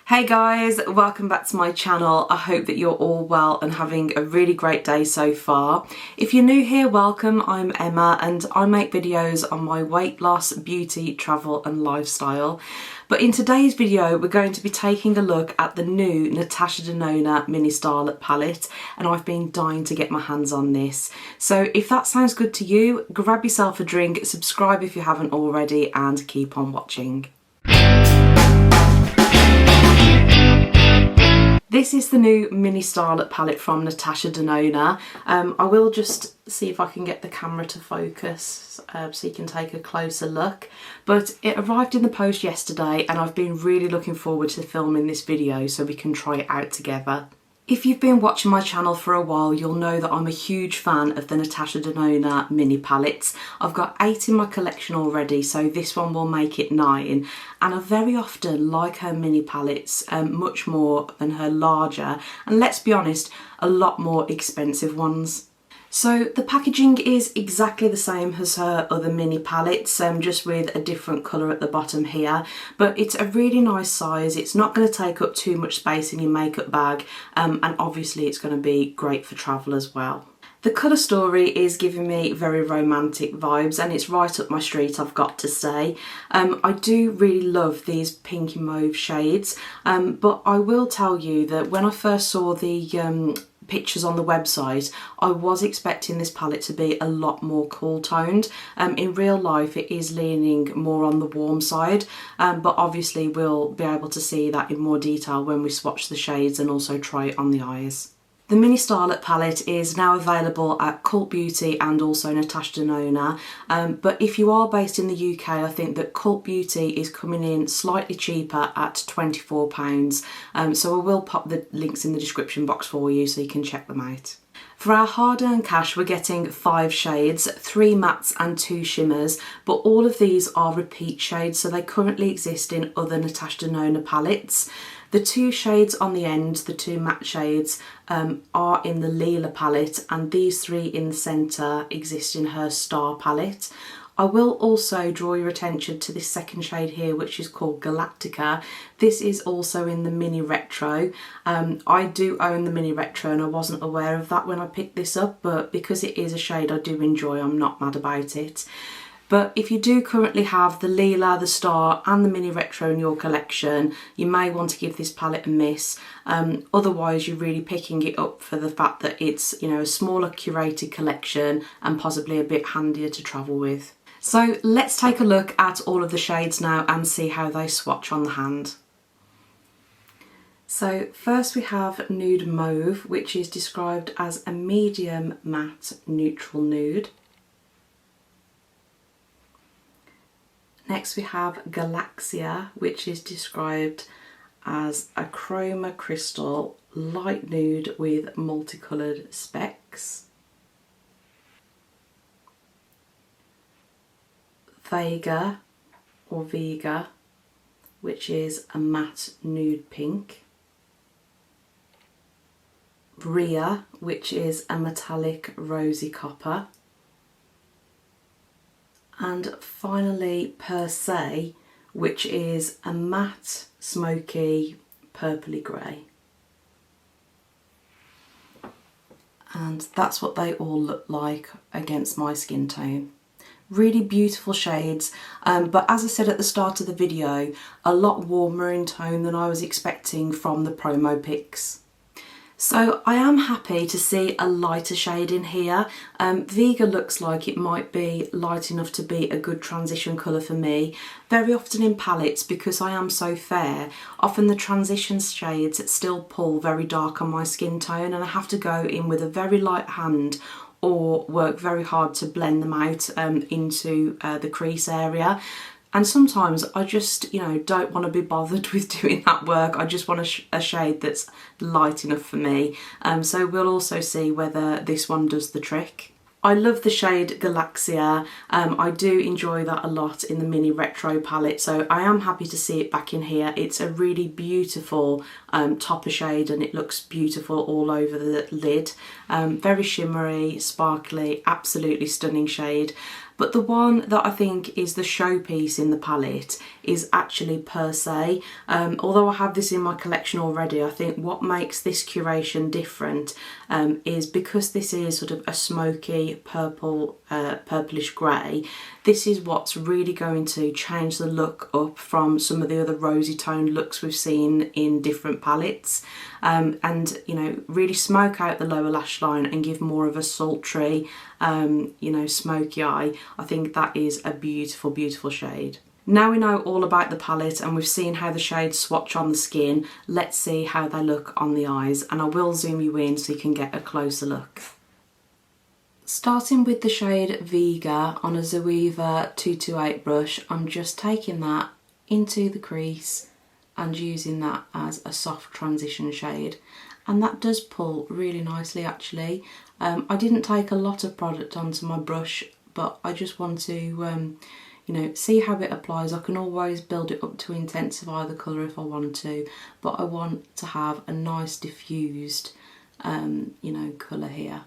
Hey guys, welcome back to my channel. I hope that you're all well and having a really great day so far. If you're new here, welcome. I'm Emma and I make videos on my weight loss, beauty, travel and lifestyle. But in today's video, we're going to be taking a look at the new Natasha Denona Mini Starlette palette, and I've been dying to get my hands on this. So if that sounds good to you, grab yourself a drink, subscribe if you haven't already, and keep on watching. This is the new Mini Starlette palette from Natasha Denona. I will just see if I can get the camera to focus so you can take a closer look. But it arrived in the post yesterday and I've been really looking forward to filming this video so we can try it out together. If you've been watching my channel for a while, you'll know that I'm a huge fan of the Natasha Denona mini palettes. I've got 8 in my collection already, so this one will make it 9. And I very often like her mini palettes much more than her larger, and let's be honest, a lot more expensive ones. So the packaging is exactly the same as her other mini palettes, just with a different colour at the bottom here, but it's a really nice size. It's not going to take up too much space in your makeup bag, and obviously it's going to be great for travel as well. The colour story is giving me very romantic vibes and it's right up my street, I've got to say. I do really love these pinky mauve shades, but I will tell you that when I first saw the pictures on the website, I was expecting this palette to be a lot more cool toned. In real life it is leaning more on the warm side, but obviously we'll be able to see that in more detail when we swatch the shades and also try it on the eyes. The Mini Starlette palette is now available at Cult Beauty and also Natasha Denona, but if you are based in the UK, I think that Cult Beauty is coming in slightly cheaper at £24, so I will pop the links in the description box for you so you can check them out. For our hard-earned cash, we're getting 5 shades, 3 mattes and 2 shimmers, but all of these are repeat shades, so they currently exist in other Natasha Denona palettes. The 2 shades on the end, the 2 matte shades, are in the Lila palette, and these 3 in the centre exist in her Star palette. I will also draw your attention to this second shade here, which is called Galactica. This is also in the Mini Retro. I do own the Mini Retro and I wasn't aware of that when I picked this up, but because it is a shade I do enjoy, I'm not mad about it. But if you do currently have the Lila, the Star and the Mini Retro in your collection, you may want to give this palette a miss. Otherwise you're really picking it up for the fact that it's, you know, a smaller curated collection and possibly a bit handier to travel with. So let's take a look at all of the shades now and see how they swatch on the hand. So first we have Nude Mauve, which is described as a medium matte neutral nude. Next we have Galaxia, which is described as a chroma crystal light nude with multicoloured specks. Vega or Vega, which is a matte nude pink. Rhea, which is a metallic rosy copper. And finally Per Se, which is a matte smoky purpley grey. And that's what they all look like against my skin tone. Really beautiful shades, but as I said at the start of the video, a lot warmer in tone than I was expecting from the promo pics. So I am happy to see a lighter shade in here. Vega looks like it might be light enough to be a good transition colour for me. Very often in palettes, because I am so fair, often the transition shades still pull very dark on my skin tone and I have to go in with a very light hand or work very hard to blend them out into the crease area. And sometimes I just, you know, don't want to be bothered with doing that work. I just want a shade that's light enough for me. So we'll also see whether this one does the trick. I love the shade Galaxia. I do enjoy that a lot in the Mini Retro palette, so I am happy to see it back in here. It's a really beautiful topper shade and it looks beautiful all over the lid. Very shimmery, sparkly, absolutely stunning shade. But the one that I think is the showpiece in the palette is actually Per Se. Although I have this in my collection already, I think what makes this curation different is because this is sort of a smoky purple, purplish grey. This is what's really going to change the look up from some of the other rosy toned looks we've seen in different palettes, and you know, really smoke out the lower lash line and give more of a sultry, you know, smoky eye. I think that is a beautiful, beautiful shade. Now we know all about the palette and we've seen how the shades swatch on the skin, let's see how they look on the eyes, and I will zoom you in so you can get a closer look. Starting with the shade Vega on a Zoeva 228 brush, I'm just taking that into the crease and using that as a soft transition shade, and that does pull really nicely actually. I didn't take a lot of product onto my brush, but I just want to you know, see how it applies. I can always build it up to intensify the colour if I want to, but I want to have a nice diffused you know, colour here.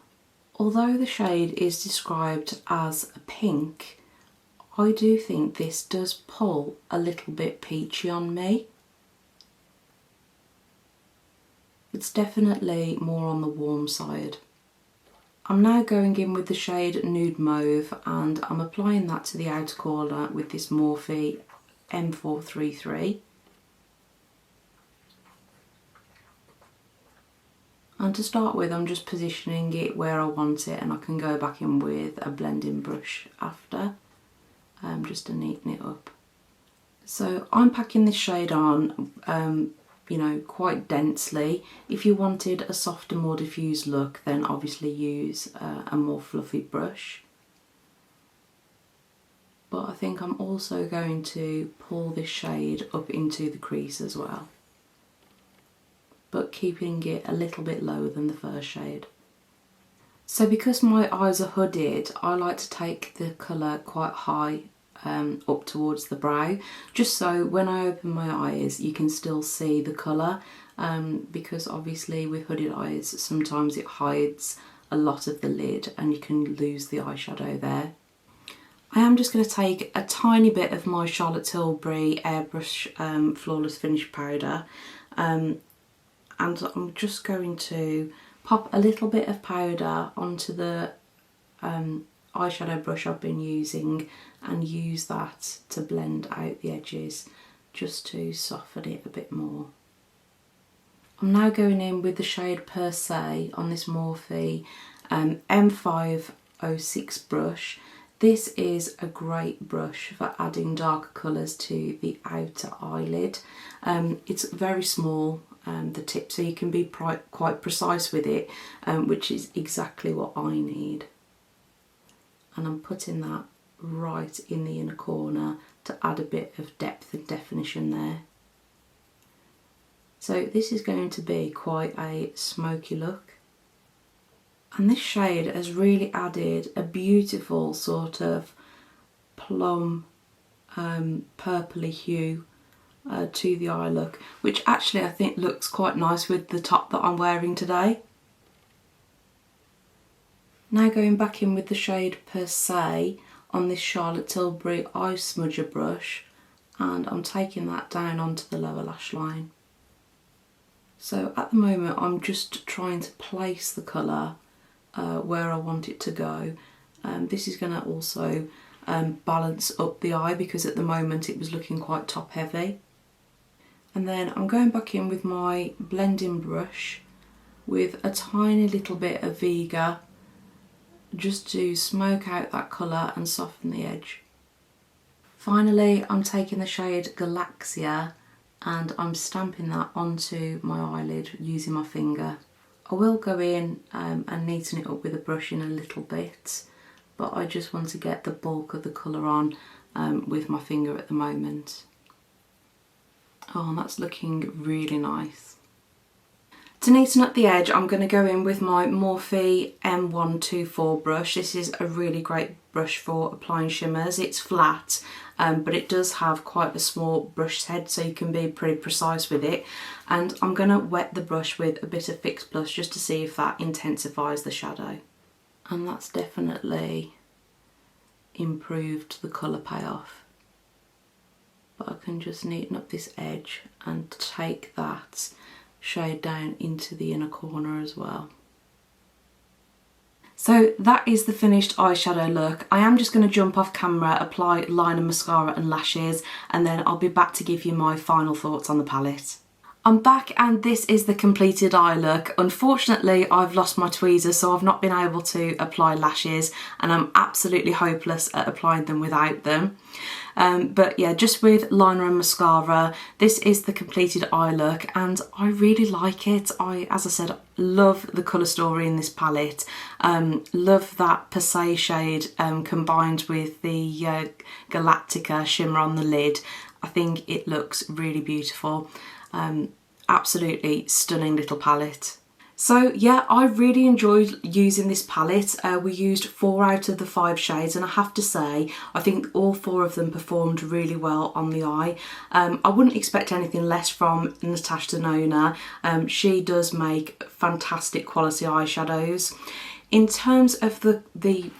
Although the shade is described as a pink, I do think this does pull a little bit peachy on me. It's definitely more on the warm side. I'm now going in with the shade Nude Mauve and I'm applying that to the outer corner with this Morphe M433. And to start with, I'm just positioning it where I want it, and I can go back in with a blending brush after, just to neaten it up. So I'm packing this shade on, you know, quite densely. If you wanted a softer, more diffused look, then obviously use a more fluffy brush. But I think I'm also going to pull this shade up into the crease as well, but keeping it a little bit lower than the first shade. So because my eyes are hooded, I like to take the colour quite high up towards the brow, just so when I open my eyes you can still see the colour, because obviously with hooded eyes sometimes it hides a lot of the lid and you can lose the eyeshadow there. I am just going to take a tiny bit of my Charlotte Tilbury Airbrush Flawless Finish powder, and I'm just going to pop a little bit of powder onto the eyeshadow brush I've been using and use that to blend out the edges, just to soften it a bit more. I'm now going in with the shade Per Se on this Morphe M506 brush. This is a great brush for adding darker colours to the outer eyelid. It's very small, the tip, so you can be quite precise with it, which is exactly what I need. And I'm putting that right in the inner corner to add a bit of depth and definition there. So this is going to be quite a smoky look. And this shade has really added a beautiful sort of plum purpley hue to the eye look, which actually I think looks quite nice with the top that I'm wearing today. Now going back in with the shade Per Se on this Charlotte Tilbury eye smudger brush, and I'm taking that down onto the lower lash line. So at the moment I'm just trying to place the colour where I want it to go. This is going to also balance up the eye because at the moment it was looking quite top heavy. And then I'm going back in with my blending brush with a tiny little bit of Vega, just to smoke out that colour and soften the edge. Finally, I'm taking the shade Galaxia and I'm stamping that onto my eyelid using my finger. I will go in and neaten it up with a brush in a little bit, but I just want to get the bulk of the colour on with my finger at the moment. Oh, and that's looking really nice. To neaten up the edge, I'm going to go in with my Morphe M124 brush. This is a really great brush for applying shimmers. It's flat, but it does have quite a small brush head, so you can be pretty precise with it. And I'm going to wet the brush with a bit of Fix Plus just to see if that intensifies the shadow. And that's definitely improved the colour payoff. But I can just neaten up this edge and take that shade down into the inner corner as well. So that is the finished eyeshadow look. I am just going to jump off camera, apply liner, mascara and lashes, and then I'll be back to give you my final thoughts on the palette. I'm back and this is the completed eye look. Unfortunately, I've lost my tweezers, so I've not been able to apply lashes, and I'm absolutely hopeless at applying them without them. But yeah, just with liner and mascara, this is the completed eye look and I really like it. As I said, love the colour story in this palette. Love that Passé shade combined with the Galactica shimmer on the lid. I think it looks really beautiful. Absolutely stunning little palette. So yeah, I really enjoyed using this palette. We used 4 out of the 5 shades, and I have to say, I think all 4 of them performed really well on the eye. I wouldn't expect anything less from Natasha Denona. She does make fantastic quality eyeshadows. In terms of the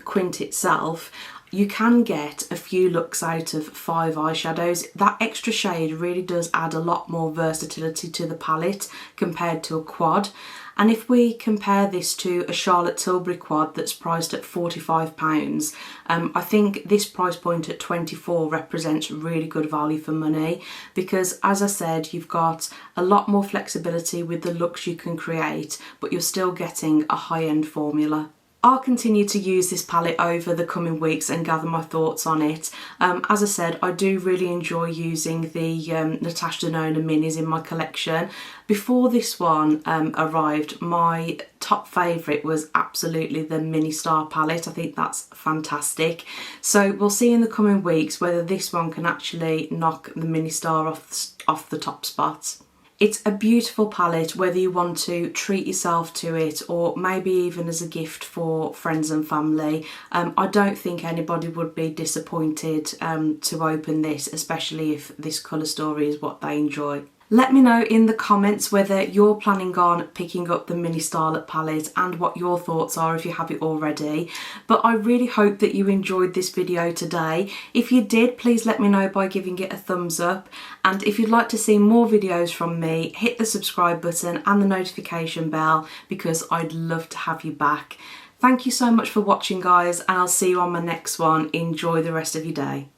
quint itself, you can get a few looks out of 5 eyeshadows. That extra shade really does add a lot more versatility to the palette compared to a quad. And if we compare this to a Charlotte Tilbury quad that's priced at £45, I think this price point at £24 represents really good value for money, because as I said, you've got a lot more flexibility with the looks you can create, but you're still getting a high-end formula. I'll continue to use this palette over the coming weeks and gather my thoughts on it. As I said, I do really enjoy using the Natasha Denona minis in my collection. Before this one arrived, my top favourite was absolutely the Mini Star palette. I think that's fantastic. So we'll see in the coming weeks whether this one can actually knock the Mini Star off the top spot. It's a beautiful palette, whether you want to treat yourself to it or maybe even as a gift for friends and family. I don't think anybody would be disappointed to open this, especially if this colour story is what they enjoy. Let me know in the comments whether you're planning on picking up the Mini Starlette palette and what your thoughts are if you have it already. But I really hope that you enjoyed this video today. If you did, please let me know by giving it a thumbs up. And if you'd like to see more videos from me, hit the subscribe button and the notification bell, because I'd love to have you back. Thank you so much for watching, guys, and I'll see you on my next one. Enjoy the rest of your day.